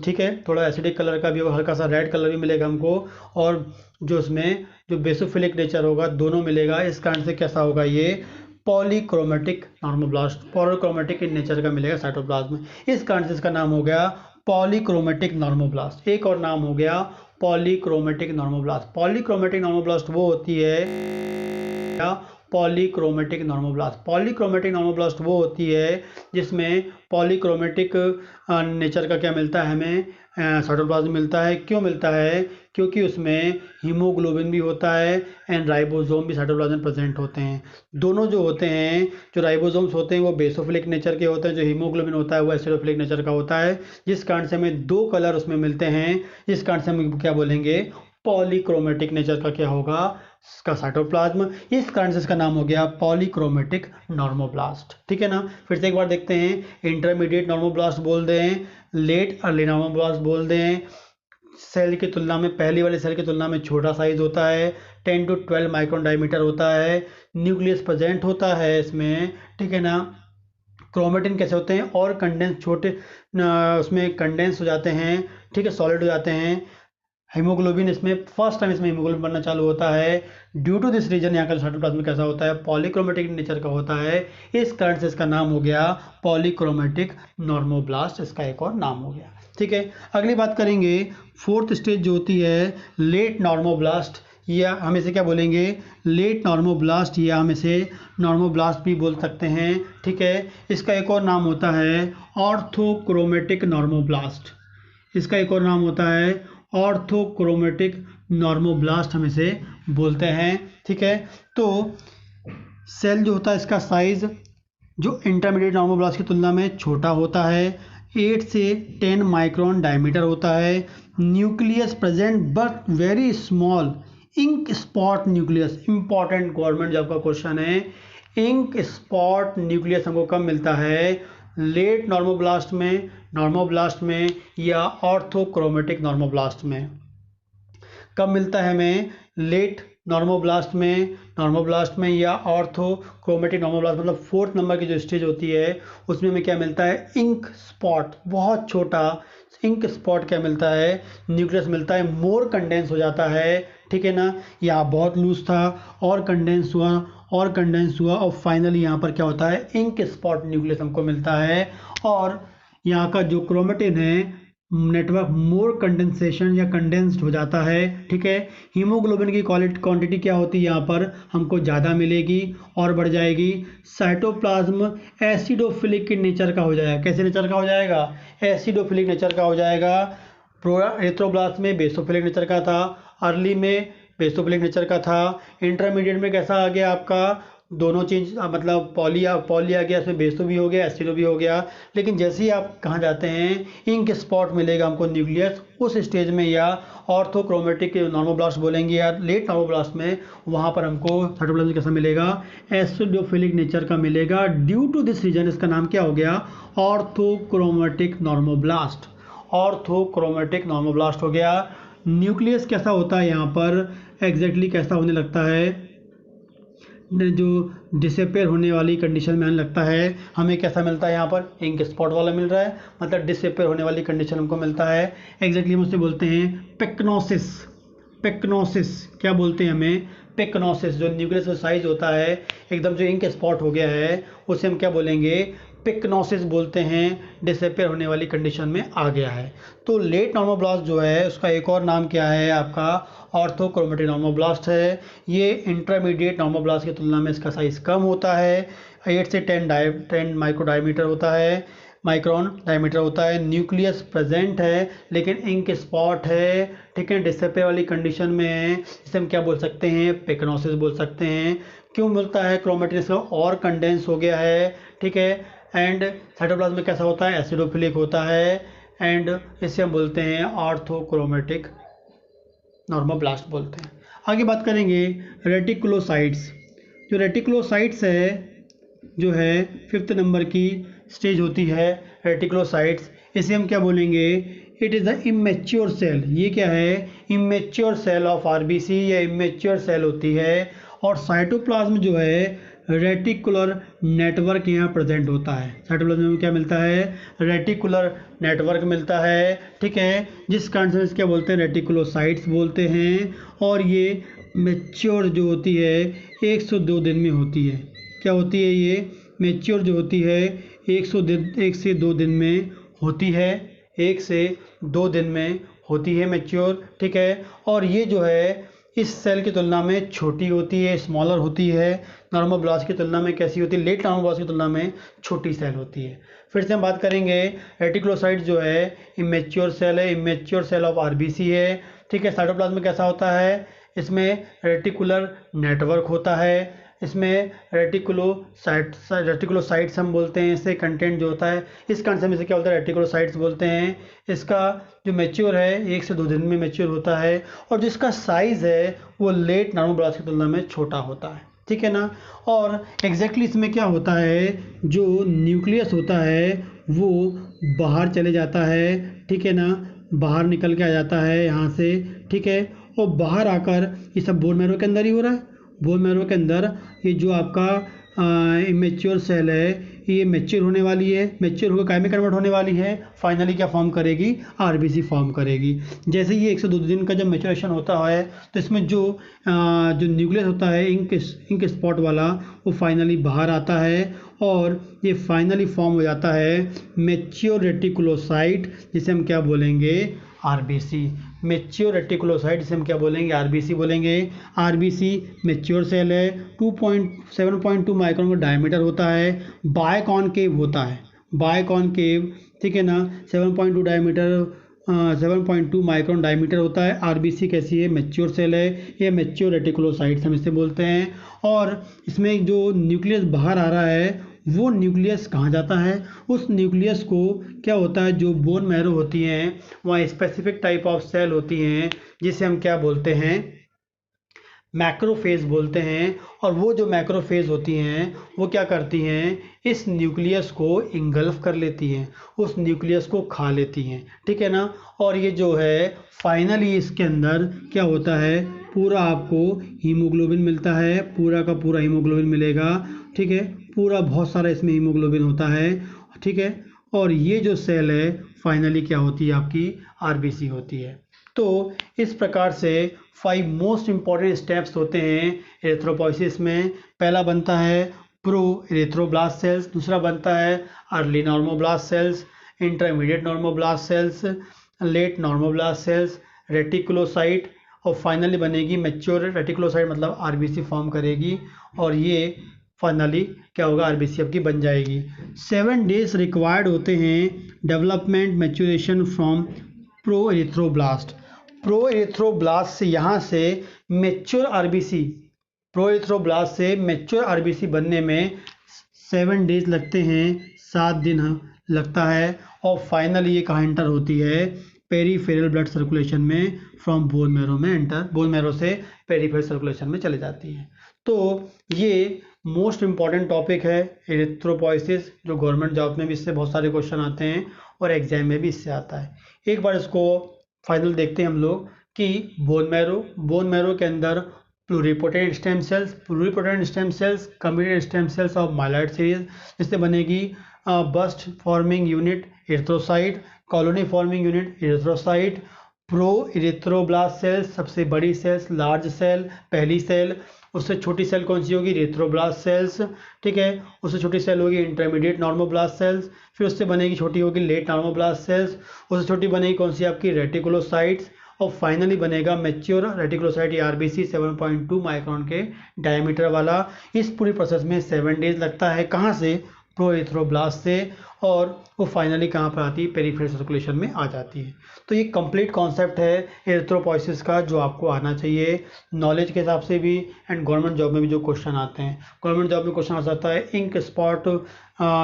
ठीक है, थोड़ा एसिडिक कलर का भी होगा, हल्का सा रेड कलर भी मिलेगा हमको, और जो इसमें जो बेसोफिलिक नेचर होगा दोनों मिलेगा। इस कारण से कैसा होगा ये polychromatic normoblast, polychromatic in nature का मिलेगा साइटोप्लाज्म। इस कारण से इसका नाम हो गया पॉलीक्रोमेटिक नॉर्मोब्लास्ट। एक और नाम हो गया पॉलीक्रोमेटिक नॉर्मोब्लास्ट। पॉलीक्रोमेटिक नॉर्मोब्लास्ट वो होती है पॉलीक्रोमेटिक नॉर्मोब्लास्ट। पॉलीक्रोमेटिक नॉर्मोब्लास्ट वो होती है जिसमें पॉलीक्रोमेटिक नेचर का क्या मिलता है, हमें साइटोप्लाज्म मिलता है। क्यों मिलता है, क्योंकि उसमें हीमोग्लोबिन भी होता है एंड राइबोसोम भी साइटोप्लाज्म प्रेजेंट होते हैं। दोनों जो होते हैं, जो राइबोसोम्स होते हैं वो बेसोफिलिक नेचर के होते हैं, जो हीमोग्लोबिन होता है वो एसिडोफिलिक नेचर का होता है, जिस कारण से हमें 2 कलर उसमें मिलते हैं। जिस कारण से हम क्या बोलेंगे, पॉलीक्रोमेटिक नेचर का क्या होगा, इसका साइटोप्लाज्म। इस कारण से इसका नाम हो गया पॉलीक्रोमेटिक नॉर्मोब्लास्ट। ठीक है ना। फिर से एक बार देखते हैं, इंटरमीडिएट नॉर्मोब्लास्ट बोल दें, लेट अर्ली नॉर्मोब्लास्ट बोल दें। सेल की तुलना में, पहली वाले सेल की तुलना में छोटा साइज होता है, 10 to 12 माइक्रोन डायमीटर होता है, न्यूक्लियस प्रेजेंट होता है इसमें, ठीक है ना। क्रोमेटिन कैसे होते हैं, और कंडेंस छोटे उसमें कंडेंस हो जाते हैं, ठीक है, सॉलिड हो जाते हैं। हीमोग्लोबिन इसमें फर्स्ट टाइम इसमें हीमोग्लोबिन बनना चालू होता है। ड्यू टू दिस रीजन यहाँ का साइटोप्लाज्म कैसा होता है, पॉलीक्रोमेटिक नेचर का होता है। इस कारण से इसका नाम हो गया पॉलीक्रोमेटिक नॉर्मोब्लास्ट, इसका एक और नाम हो गया। ठीक है, अगली बात करेंगे, 4th स्टेज जो होती है लेट नॉर्मोब्लास्ट, या हम इसे क्या बोलेंगे, लेट नॉर्मोब्लास्ट, या हम इसे नॉर्मोब्लास्ट भी बोल सकते हैं। ठीक है, इसका एक और नाम होता है ऑर्थोक्रोमेटिक नॉर्मोब्लास्ट। इसका एक और नाम होता है ऑर्थोक्रोमेटिक नॉर्मोब्लास्ट, हम इसे बोलते हैं। ठीक है, तो सेल जो होता है इसका साइज जो इंटरमीडिएट नॉर्मोब्लास्ट की तुलना में छोटा होता है, 8 से 10 माइक्रोन डायमीटर होता है। Nucleus present but very small, ink spot nucleus. Important government job का क्वेश्चन है, इंक स्पॉट न्यूक्लियस हमको कब मिलता है, लेट नॉर्मोब्लास्ट में या ऑर्थोक्रोमेटिक नॉर्मोब्लास्ट में। कब मिलता है हमें, लेट नॉर्मोब्लास्ट में या ऑर्थोक्रोमेटिक नॉर्मोब्लास्ट, मतलब 4th नंबर की जो स्टेज होती है उसमें हमें क्या मिलता है, इंक स्पॉट, बहुत छोटा इंक स्पॉट क्या मिलता है, न्यूक्लियस मिलता है, मोर कंडेंस हो जाता है। ठीक है ना, यहाँ बहुत लूज था और कंडेंस हुआ और फाइनली यहाँ पर क्या होता है, इंक स्पॉट न्यूक्लियस हमको मिलता है। और यहाँ का जो क्रोमेटिन है नेटवर्क मोर कंडेंसेशन या कंडेंस्ड हो जाता है। ठीक है, हीमोग्लोबिन की क्वांटिटी क्या होती है यहाँ पर हमको ज़्यादा मिलेगी और बढ़ जाएगी। साइटोप्लाज्म एसिडोफिलिक नेचर का हो जाएगा। कैसे नेचर का हो जाएगा, एसिडोफिलिक नेचर का हो जाएगा। एरिथ्रोब्लास्ट में बेसोफिलिक नेचर का था, अर्ली में बेसोफिलिक नेचर का था, इंटरमीडिएट में कैसा आ गया आपका, दोनों चीज, मतलब पॉली आ गया, इसमें बेसो भी हो गया, एसिडो भी हो गया। लेकिन जैसे ही आप कहाँ जाते हैं, इंक स्पॉट मिलेगा हमको न्यूक्लियस, उस स्टेज में या ऑर्थोक्रोमेटिक नॉर्मोब्लास्ट बोलेंगे या लेट नॉर्मोब्लास्ट में, वहाँ पर हमको साइटोप्लाज्म कैसा मिलेगा, एसिडोफिलिक नेचर का मिलेगा। ड्यू टू दिस रीजन इसका नाम क्या हो गया, ऑर्थोक्रोमेटिक नॉर्मोब्लास्ट। ऑर्थोक्रोमेटिक नॉर्मोब्लास्ट हो गया। न्यूक्लियस कैसा होता है यहाँ पर, एग्जैक्टली कैसा होने लगता है, जो डिसअपेयर होने वाली कंडीशन में आने लगता है। हमें कैसा मिलता है यहाँ पर, इंक स्पॉट वाला मिल रहा है, मतलब डिसअपेयर होने वाली कंडीशन हमको मिलता है। एग्जैक्टली हम उससे बोलते हैं पेक्नोसिस। क्या बोलते हैं हमें, पेक्नोसिस। जो न्यूक्लियस का साइज होता है एकदम जो इंक स्पॉट हो गया है उसे हम क्या बोलेंगे, पेक्नोसिस बोलते हैं, डिसअपेयर होने वाली कंडीशन में आ गया है। तो लेट नॉर्मोब्लास्ट जो है उसका एक और नाम क्या है आपका, ऑर्थोक्रोमेटिक नॉर्मोब्लास्ट है। ये इंटरमीडिएट नॉर्मोब्लास्ट की तुलना में इसका साइज कम होता है, 8 से 10 माइक्रोन डायमीटर होता है। न्यूक्लियस प्रेजेंट है लेकिन इंक स्पॉट है, ठीक है, डिसअपेयर वाली कंडीशन में है, इसे हम क्या बोल सकते हैं, पेक्नोसिस बोल सकते हैं। क्यों मिलता है, क्रोमेटिन इसका और कंडेंस हो गया है, ठीक है। एंड साइटोप्लाज्म में कैसा होता है, एसिडोफिलिक होता है, एंड इसे हम बोलते हैं ऑर्थोक्रोमेटिक नॉर्मोब्लास्ट बोलते हैं। आगे बात करेंगे रेटिकुलोसाइट्स। जो रेटिकुलोसाइट्स है, जो है 5th नंबर की स्टेज होती है रेटिकुलोसाइट्स, इसे हम क्या बोलेंगे, it is the immature cell. ये क्या है, इमेच्योर सेल ऑफ आरबीसी या इमेच्योर सेल होती है। और साइटोप्लाज्म जो है रेटिकुलर नेटवर्क यहाँ प्रेजेंट होता है। साइटोप्लाज्म में क्या मिलता है? रेटिकुलर नेटवर्क मिलता है, ठीक है, जिस कारण से क्या बोलते हैं? रेटिकुलोसाइट्स बोलते हैं। और ये मैच्योर जो होती है 1 से 2 दिन में होती है। क्या होती है? ये मैच्योर जो होती है 1 से 2 दिन में होती है, 1 से 2 दिन में होती है मैच्योर, ठीक है। और ये जो है इस सेल की तुलना में छोटी होती है, स्मॉलर होती है। नॉर्मल ब्लास्ट की तुलना में कैसी होती है? लेट नॉर्मल ब्लास्ट की तुलना में छोटी सेल होती है। फिर से हम बात करेंगे, रेटिकुलोसाइट जो है इमेच्योर सेल है, इमेच्योर सेल ऑफ आरबीसी है, ठीक है। साइटोप्लाज्म में कैसा होता है? इसमें रेटिकुलर नेटवर्क होता है, इसमें रेटिकुलोसाइट्स हम बोलते हैं, इससे कंटेंट जो होता है, इस कारण से क्या बोलते हैं? रेटिकुलोसाइट्स बोलते हैं। इसका जो मैच्योर है 1 से 2 दिन में मैच्योर होता है, और जिसका साइज है वो लेट नॉर्मल ब्लास्ट की तुलना में छोटा होता है, ठीक है ना। और एग्जैक्टली इसमें क्या होता है? जो न्यूक्लियस होता है वो बाहर चले जाता है, ठीक है ना, बाहर निकल के आ जाता है यहाँ से, ठीक है। और बाहर आकर ये सब बोन मैरो के अंदर ही हो रहा है। बोन मैरो के अंदर ये जो आपका इमेच्योर सेल है ये मैच्योर होने वाली है, मैच्योर होकर काय में कन्वर्ट होने वाली है, फाइनली क्या फॉर्म करेगी? आरबीसी फॉर्म करेगी। जैसे ही 1 से 2 दिन का जब मैच्योरेशन होता है तो इसमें जो न्यूक्लियस होता है इंक स्पॉट वाला, वो फाइनली बाहर आता है और ये फाइनली फॉर्म हो जाता है मैच्योर रेटिकुलोसाइट, जिसे हम क्या बोलेंगे? आरबीसी। मैच्योर रेटिकुलोसाइट जिसे हम क्या बोलेंगे? आरबीसी बोलेंगे। आरबीसी मैच्योर सेल है, 7.2 माइक्रोन का डायमीटर होता है, बायकॉनकेव होता है, बायकॉनकेव, ठीक है ना, 7.2 डायमीटर 7.2 माइक्रोन डायमीटर होता है। आरबीसी कैसी है? मैच्योर सेल है, ये मैच्योर रेटिकुलोसाइट्स हम इसे बोलते हैं। और इसमें जो न्यूक्लियस बाहर आ रहा है वो न्यूक्लियस कहाँ जाता है? उस न्यूक्लियस को क्या होता है? जो बोन मैरो होती हैं वहाँ स्पेसिफिक टाइप ऑफ सेल होती हैं जिसे हम क्या बोलते हैं? मैक्रोफेज बोलते हैं। और वो जो मैक्रोफेज होती हैं वो क्या करती हैं? इस न्यूक्लियस को इंगल्फ कर लेती हैं, उस न्यूक्लियस को खा लेती हैं, ठीक है ना। और ये जो है फाइनली इसके अंदर क्या होता है? पूरा आपको हीमोग्लोबिन मिलता है, पूरा का पूरा हीमोग्लोबिन मिलेगा, ठीक है, पूरा बहुत सारा इसमें हीमोग्लोबिन होता है, ठीक है। और ये जो सेल है फाइनली क्या होती है? आपकी आरबीसी होती है। तो इस प्रकार से 5 मोस्ट इंपॉर्टेंट स्टेप्स होते हैं एरिथ्रोपॉइसिस में। पहला बनता है प्रो एरिथ्रोब्लास्ट सेल्स, दूसरा बनता है early normoblast cells, intermediate normoblast cells, late normoblast cells, reticulocyte, और फाइनली बनेगी मैच्योर रेटिकुलोसाइट, मतलब आरबीसी फॉर्म करेगी। और ये फाइनली क्या होगा? आरबीसी आपकी बन जाएगी। 7 डेज रिक्वायर्ड होते हैं development maturation from pro erythroblast. Pro erythroblast से यहाँ से मैच्योर आरबीसी, प्रो एरिथ्रोब्लास्ट से मैच्योर आरबीसी बनने में 7 डेज लगते हैं, 7 दिन लगता है। और फाइनली ये कहाँ एंटर होती है? पेरीफेरल ब्लड सर्कुलेशन में, फ्रॉम बोन मैरो में एंटर, बोन मैरो से पेरीफेरल सर्कुलेशन में चले जाती है। तो ये मोस्ट इंपॉर्टेंट टॉपिक है एरिथ्रोपॉइसिस, जो गवर्नमेंट जॉब में भी इससे बहुत सारे क्वेश्चन आते हैं और एग्जाम में भी इससे आता है। एक बार इसको फाइनल देखते हैं हम लोग कि बोन मैरो के अंदर pluripotent stem cells, combinated stem cells of myeloid series, जिससे बनेगी burst forming unit erythrocyte, colony forming unit erythrocyte, pro erythroblast cells सबसे बड़ी सेल्स, लार्ज सेल पहली सेल, उससे छोटी सेल कौन सी होगी? एरिथ्रोब्लास्ट सेल्स, ठीक है। उससे छोटी सेल होगी इंटरमीडिएट नॉर्मोब्लास्ट सेल्स, फिर उससे बनेगी छोटी होगी लेट नॉर्मोब्लास्ट सेल्स, उससे छोटी बनेगी कौन सी? आपकी रेटिकुलोसाइट्स, और फाइनली बनेगा मैच्योर रेटिकुलोसाइट या आरबीसी 7.2 माइक्रोन के डायमीटर वाला। इस पूरी प्रोसेस में 7 डेज लगता है। कहाँ से? प्रो एरिथ्रोब्लास्ट से, और वो फाइनली कहाँ पर आती है? पेरीफेरल सर्कुलेशन में आ जाती है। तो ये कंप्लीट कॉन्सेप्ट है एरिथ्रोपॉइसिस का, जो आपको आना चाहिए नॉलेज के हिसाब से भी, एंड गवर्नमेंट जॉब में भी जो क्वेश्चन आते हैं। गवर्नमेंट जॉब में क्वेश्चन आ सकता है इंक स्पॉट,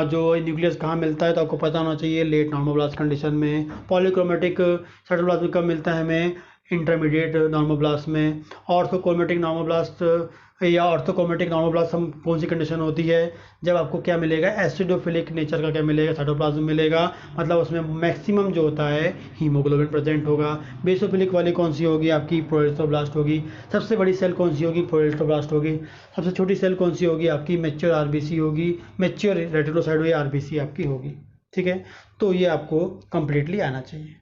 जो न्यूक्लियस कहाँ मिलता है, तो आपको पता होना चाहिए लेट नॉर्मोब्लास्ट कंडीशन में। पॉलीक्रोमेटिक साइटोप्लाज्म कब मिलता है हमें? इंटरमीडिएट नॉर्मोब्लास्ट में। ऑर्थोक्रोमेटिक नॉर्मोब्लास्ट या ऑर्थोक्रोमेटिक नॉर्मोप्लाज्म कौन सी कंडीशन होती है, जब आपको क्या मिलेगा, एसिडोफिलिक नेचर का क्या मिलेगा, साइटोप्लाज्म मिलेगा, मतलब उसमें मैक्सिमम जो होता है हीमोग्लोबिन प्रेजेंट होगा। बेसोफिलिक वाली कौन सी होगी, आपकी प्रोएस्टोब्लास्ट होगी। सबसे बड़ी सेल कौन सी होगी, प्रोएस्टोब्लास्ट होगी। सबसे छोटी सेल कौन सी होगी, आपकी मैच्योर आरबीसी होगी, मैच्योर रेटिनोसाइट हुई आरबीसी आपकी होगी। ठीक है, तो ये आपको कंप्लीटली आना चाहिए।